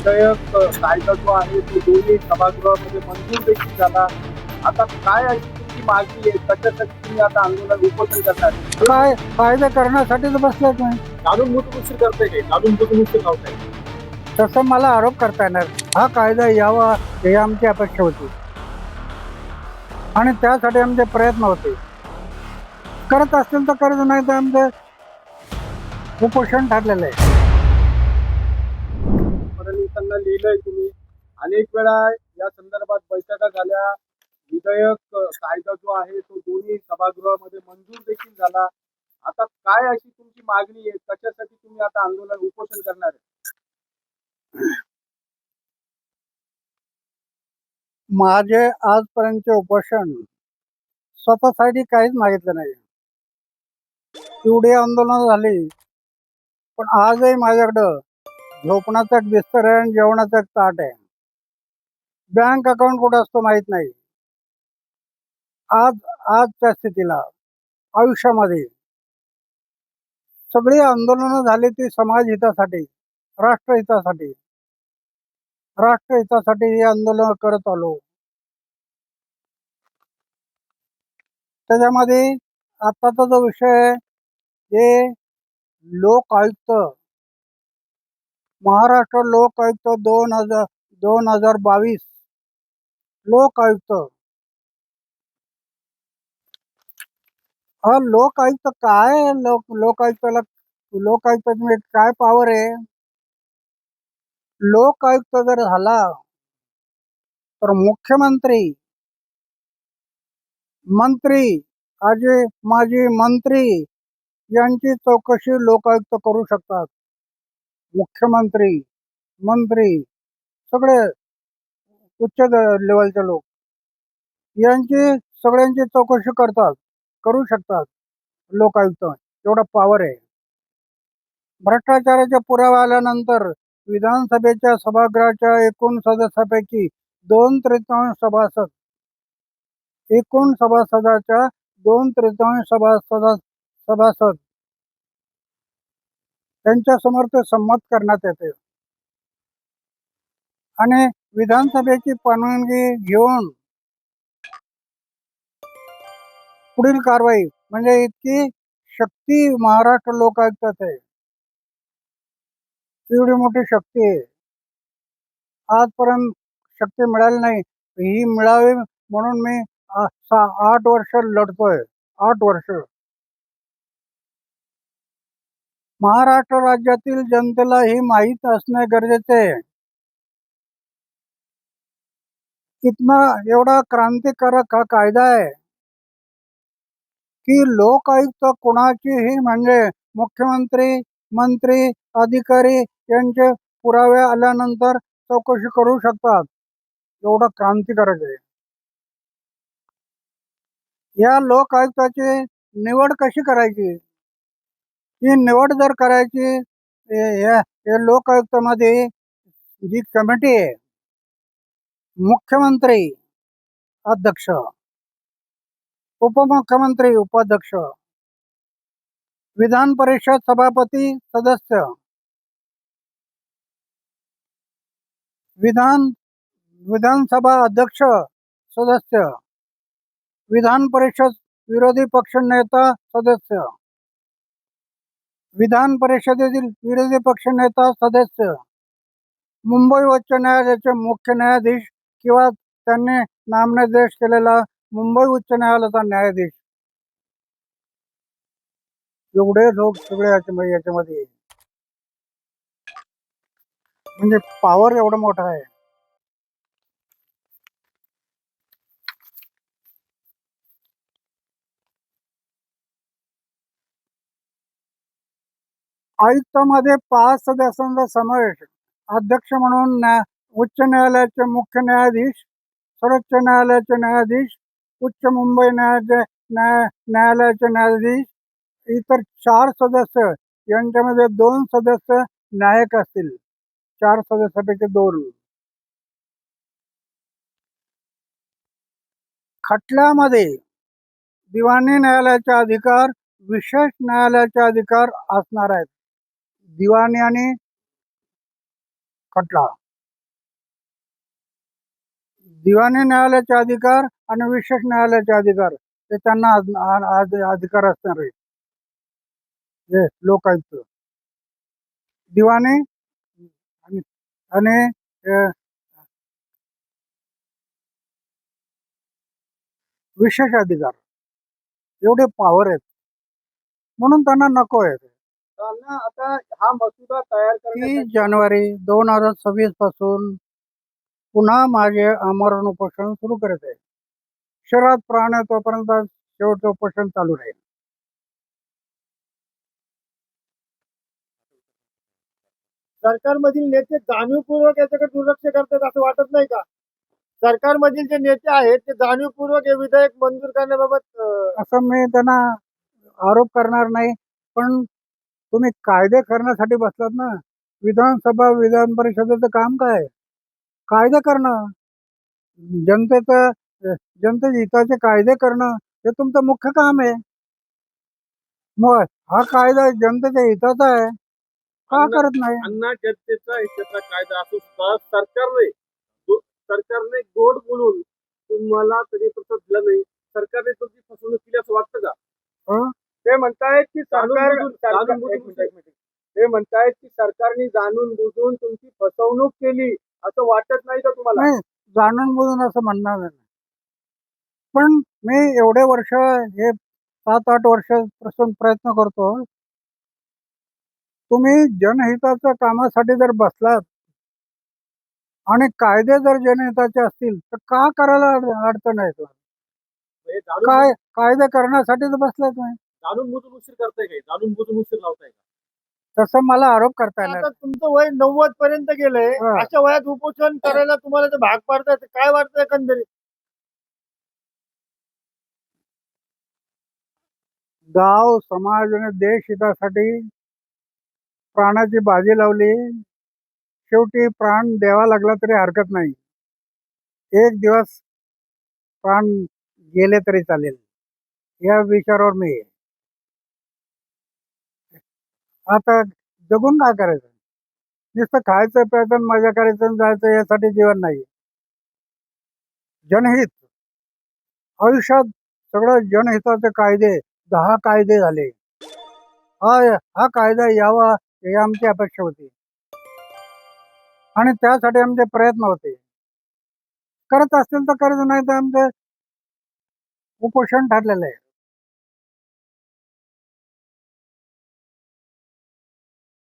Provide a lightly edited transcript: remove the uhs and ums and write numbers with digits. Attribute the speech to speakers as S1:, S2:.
S1: कायदा जो आहे तो दोन्ही सभागृहामध्ये मंजूर देखील झाला. आता काय अशी तुमची मागणी आहे, कशासाठी तुम्ही आता आंदोलन उपोषण करणार?
S2: काय फायदा करण्यासाठीच बसले तुम्ही.
S1: जाणून बुजून उशीर करताय काय? जाणून बुजून उशीर लावताय?
S2: तसं मला आरोप करता येणार. हा कायदा यावा ही आमची अपेक्षा होती आणि त्यासाठी आमचे प्रयत्न होते. करत असतील तर करत, नाही तर आमचं उपोषण ठरलेलं आहे.
S1: फडणवीसांना लिहिलंय तुम्ही, अनेक वेळा या संदर्भात बैठका झाल्या. कायदा जो आहे तो दोन्ही सभागृहामध्ये मंजूर देखील झाला. आता काय अशी तुमची मागणी आहे, कशासाठी तुम्ही आता आंदोलन उपोषण करणार आहे?
S2: माझे आजपर्यंतचे उपोषण स्वतःसाठी काहीच मागितलं नाही. एवढी आंदोलन झाली, पण आजही माझ्याकडं झोपण्याचा एक बिस्तर आहे आणि जेवणाचं एक ताट आहे. बँक अकाउंट कुठं असतो माहित नाही. आजच्या स्थितीला आयुष्यामध्ये सगळी आंदोलनं झाली ती समाज हितासाठी, राष्ट्रहितासाठी. राष्ट्रहितासाठी ही आंदोलन करत आलो. त्याच्यामध्ये आताचा जो विषय आहे हे लोक आयुक्त, महाराष्ट्र लोक आयुक्त 2022 लोक आयुक्त. हा लोक आयुक्त काय? लोक आयुक्ताला लोक आयुक्ताची काय पावर आहे? लोक आयुक्त जर झाला तर मुख्यमंत्री, मंत्री, आजी माजी मंत्री यांची चौकशी लोकायुक्त करू शकतात. मुख्यमंत्री, मंत्री, सगळे उच्च लेवलचे लोक यांची सगळ्यांची चौकशी करू शकतात. लोकायुक्त एवढा पॉवर आहे. भ्रष्टाचाराच्या पुरावा आल्यानंतर विधानसभेच्या सभागृहाच्या एकूण सदस्यापैकी 2/3 सभासद, एकूण सभासदाच्या 2/3 सभासद त्यांच्या समोर ते संमत करण्यात येते आणि विधानसभेची परवानगी घेऊन पुढील कारवाई, म्हणजे इतकी शक्ती महाराष्ट्र लोक आयुक्तात आहे. एवढी मोठी शक्ती आहे. आजपर्यंत शक्ती मिळाली नाही. ही मिळावी म्हणून मी 8 वर्ष लढतोय. 8 वर्ष. महाराष्ट्र राज्यातील जनतेला ही माहीत असणे गरजेचे आहे. इतना एवढा क्रांतिकारक हा कायदा आहे की लोक आयुक्त कोणाचीही, म्हणजे मुख्यमंत्री, मंत्री, अधिकारी यांचे पुरावे आल्यानंतर चौकशी करू शकतात. एवढं क्रांतिकारक आहे. या लोक आयुक्ताची निवड कशी करायची? ही निवड जर करायची, या लोक आयुक्तामध्ये जी कमिटी आहे, मुख्यमंत्री अध्यक्ष, उपमुख्यमंत्री उपाध्यक्ष, विधान परिषद सभापती सदस्य, विधानसभा अध्यक्ष सदस्य, विधान परिषद विरोधी पक्ष नेता सदस्य, विधान परिषदेतील विरोधी पक्ष नेता सदस्य, मुंबई उच्च न्यायालयाचे मुख्य न्यायाधीश किंवा त्यांनी नामनिर्देश केलेला मुंबई उच्च न्यायालयाचा न्यायाधीश, एवढे लोक सगळे याच्यामध्ये, म्हणजे पॉवर एवढा मोठा आहे. आयुक्तामध्ये 5 सदस्यांचा समावेश. अध्यक्ष म्हणून उच्च न्यायालयाचे मुख्य न्यायाधीश, सर्वोच्च न्यायालयाचे न्यायाधीश, उच्च मुंबई न्यायालयाचे न्यायाधीश, इतर 4 सदस्य. यांच्यामध्ये 2 सदस्य न्यायिक असतील. 4 सदस्यापैकी 2. खटल्यामध्ये दिवाणी न्यायालयाचे अधिकार, विशेष न्यायालयाचे अधिकार असणार आहेत. दिवाणी आणि खटला दिवाणी न्यायालयाचे अधिकार आणि विशेष न्यायालयाचे अधिकार ते त्यांना आज अधिकार असणार आहे. हे लोकायुक्त, दिवाणी आणि आणि अ, विशेष अधिकार एवढे पॉवर आहेत म्हणून त्यांना नको आहे.
S1: त्यांना आता हा मसुदा तयार
S2: 30
S1: करण्यासाठी
S2: जानेवारी 2026 पासून पुन्हा माझे आमरण उपोषण सुरू करत आहे. शरीरात प्राण आहे तोपर्यंत शेवटचं उपोषण चालू राहील.
S1: सरकारमधील नेते जाणीवपूर्वक याच्याकडे दुर्लक्ष करतात असं वाटत नाही का? सरकारमधील जे नेते आहेत ते जाणीवपूर्वक हे विधेयक मंजूर करण्याबाबत
S2: असं मी त्यांना आरोप करणार नाही, पण तुम्ही कायदे करण्यासाठी बसलात ना. विधानसभा विधान परिषदेचं काम काय आहे? कायदे करणं. जनतेचं जनतेच्या हिताचे कायदे करणं हे तुमचं मुख्य काम आहे. मग हा कायदा जनतेच्या हिताचा आहे, का करत नाही?
S1: अण्णा जनतेचा हिताचा कायदा असू सुद्धा सरकारने गोड बोलून तुम्हाला तरी प्रतिसाद दिला नाही. सरकारने तुमची फसवणूक केली असं वाटतं का?
S2: हं?
S1: ते म्हणतायत की ते म्हणतायत की सरकारने जाणून बुजून तुमची फसवणूक केली असं वाटत नाही का तुम्हाला?
S2: नाही, जाणून बुजून असं म्हणणार नाही. पण मी एवढे वर्ष हे 7-8 वर्षापासून प्रयत्न करतो. तुम्ही जनहिताच्या कामासाठी जर बसलात आणि कायदे जर जनहिताचे असतील तर का करायला अडचण आहे?
S1: हे जाणून
S2: काय कायदे करण्यासाठीच बसलात तुम्ही.
S1: जाणून बुजून उशीर करताय काय? जाणून बुजून उशीर लावताय का?
S2: तसं मला आरोप करता येणार.
S1: आता तुमचं वय 90 पर्यंत गेलंय.
S2: हा.
S1: अशा वयात उपोषण करायला तुम्हाला ते भाग पाडताय तर काय वाटतं एकंदरीत?
S2: गाव, समाज आणि देश हितासाठी प्राणाची बाजी लावली. शेवटी प्राण द्यावा लागला तरी हरकत नाही. एक दिवस प्राण गेले तरी चालेल, या विचारावर मी आहे. आता जगून काय करायचं? नुसतं खायचं प्यायचं आणि मजा करायचं आणि जायचं यासाठी जीवन नाही. जनहित आयुष्यात सगळं जनहिताचे कायदे 10 कायदे झाले. हा हा कायदा यावा ही आमची अपेक्षा होती आणि त्यासाठी आमचे प्रयत्न होते. करत असतील तर करत, नाही तर आमचं उपोषण ठरलेलं आहे.